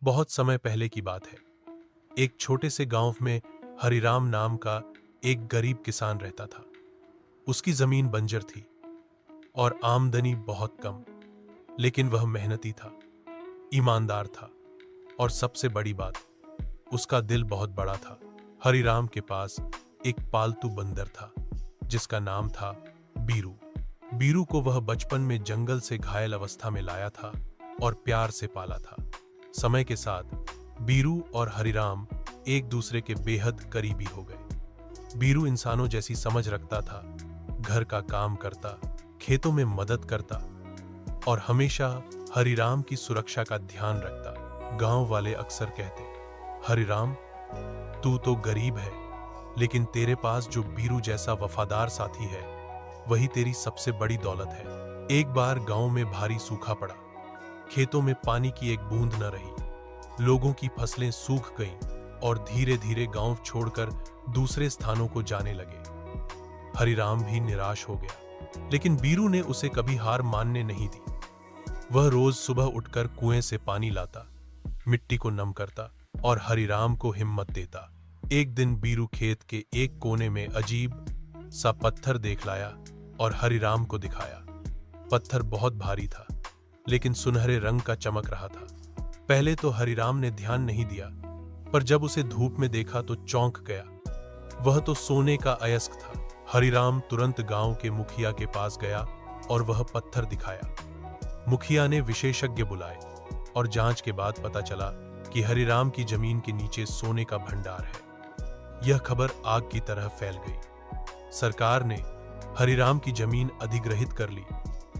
बहुत समय पहले की बात है। एक छोटे से गांव में हरिराम नाम का एक गरीब किसान रहता था। उसकी जमीन बंजर थी और आमदनी बहुत कम, लेकिन वह मेहनती था, ईमानदार था और सबसे बड़ी बात, उसका दिल बहुत बड़ा था। हरिराम के पास एक पालतू बंदर था जिसका नाम था बीरू। बीरू को वह बचपन में जंगल से घायल अवस्था में लाया था और प्यार से पाला था। समय के साथ बीरू और हरिराम एक दूसरे के बेहद करीबी हो गए। बीरू इंसानों जैसी समझ रखता था, घर का काम करता, खेतों में मदद करता और हमेशा हरिराम की सुरक्षा का ध्यान रखता। गांव वाले अक्सर कहते, हरिराम, तू तो गरीब है, लेकिन तेरे पास जो बीरू जैसा वफादार साथी है, वही तेरी सबसे बड़ी दौलत है। एक बार गांव में भारी सूखा पड़ा। खेतों में पानी की एक बूंद न रही। लोगों की फसलें सूख गईं और धीरे धीरे गांव छोड़कर दूसरे स्थानों को जाने लगे। हरिराम भी निराश हो गया, लेकिन बीरू ने उसे कभी हार मानने नहीं दी। वह रोज सुबह उठकर कुएं से पानी लाता, मिट्टी को नम करता और हरिराम को हिम्मत देता। एक दिन बीरू खेत के एक कोने में अजीब सा पत्थर देख लाया और हरिराम को दिखाया। पत्थर बहुत भारी था, लेकिन सुनहरे रंग का चमक रहा था। पहले तो हरिराम ने ध्यान नहीं दिया, पर जब उसे धूप में देखा तो चौंक गया। वह तो सोने का अयस्क था। हरिराम तुरंत गांव के मुखिया के पास गया और वह पत्थर दिखाया। मुखिया ने विशेषज्ञ बुलाए और जांच के बाद पता चला कि हरिराम की जमीन के नीचे सोने का भंडार है। यह खबर आग की तरह फैल गई। सरकार ने हरिराम की जमीन अधिग्रहित कर ली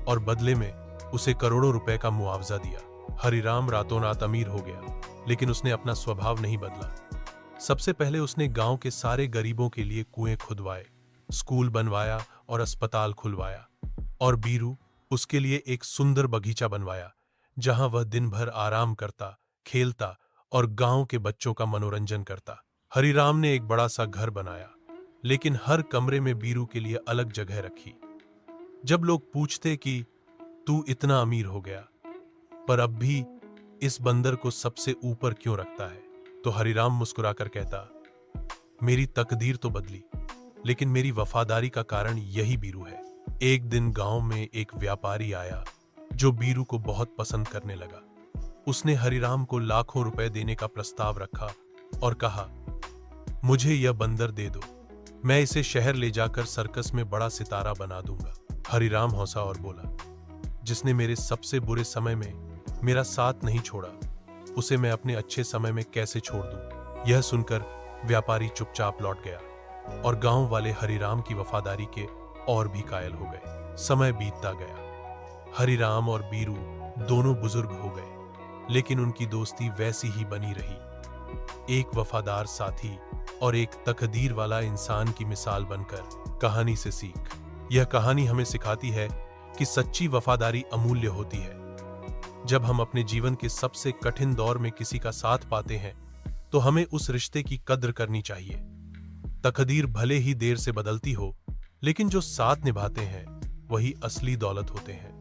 और बदले में उसे करोड़ों रुपए का मुआवजा दिया। हरिराम रातों रात अमीर हो गया, लेकिन उसने अपना स्वभाव नहीं बदला। सबसे पहले उसने गांव के सारे गरीबों के लिए कुएं खुदवाए, स्कूल बनवाया और अस्पताल खुलवाया। और बीरू, उसके लिए एक सुंदर बगीचा बनवाया, जहां वह दिन भर आराम करता, खेलता और गांव के बच्चों का मनोरंजन करता। हरिराम ने एक बड़ा सा घर बनाया, लेकिन हर कमरे में बीरू के लिए अलग जगह रखी। जब लोग पूछते कि तू इतना अमीर हो गया, पर अब भी इस बंदर को सबसे ऊपर क्यों रखता है, तो हरिराम मुस्कुराकर कहता, मेरी तकदीर तो बदली, लेकिन मेरी वफादारी का कारण यही बीरू है। एक दिन गांव में एक व्यापारी आया जो बीरू को बहुत पसंद करने लगा। उसने हरिराम को लाखों रुपए देने का प्रस्ताव रखा और कहा, मुझे यह बंदर दे दो, मैं इसे शहर ले जाकर सर्कस में बड़ा सितारा बना दूंगा। हरिराम हंसा और बोला, जिसने मेरे सबसे बुरे समय में मेरा साथ नहीं छोड़ा, उसे मैं अपने अच्छे समय में कैसे छोड़ दूं। यह सुनकर व्यापारी चुपचाप लौट गया और गांव वाले हरिराम की वफादारी के और भी कायल हो गए। समय बीतता गया। हरिराम और बीरू दोनों बुजुर्ग हो गए, लेकिन उनकी दोस्ती वैसी ही बनी रही। एक वफादार साथी और एक तकदीर वाला इंसान की मिसाल बनकर। कहानी से सीख। यह कहानी हमें सिखाती है कि सच्ची वफादारी अमूल्य होती है। जब हम अपने जीवन के सबसे कठिन दौर में किसी का साथ पाते हैं, तो हमें उस रिश्ते की कद्र करनी चाहिए। तकदीर भले ही देर से बदलती हो, लेकिन जो साथ निभाते हैं वही असली दौलत होते हैं।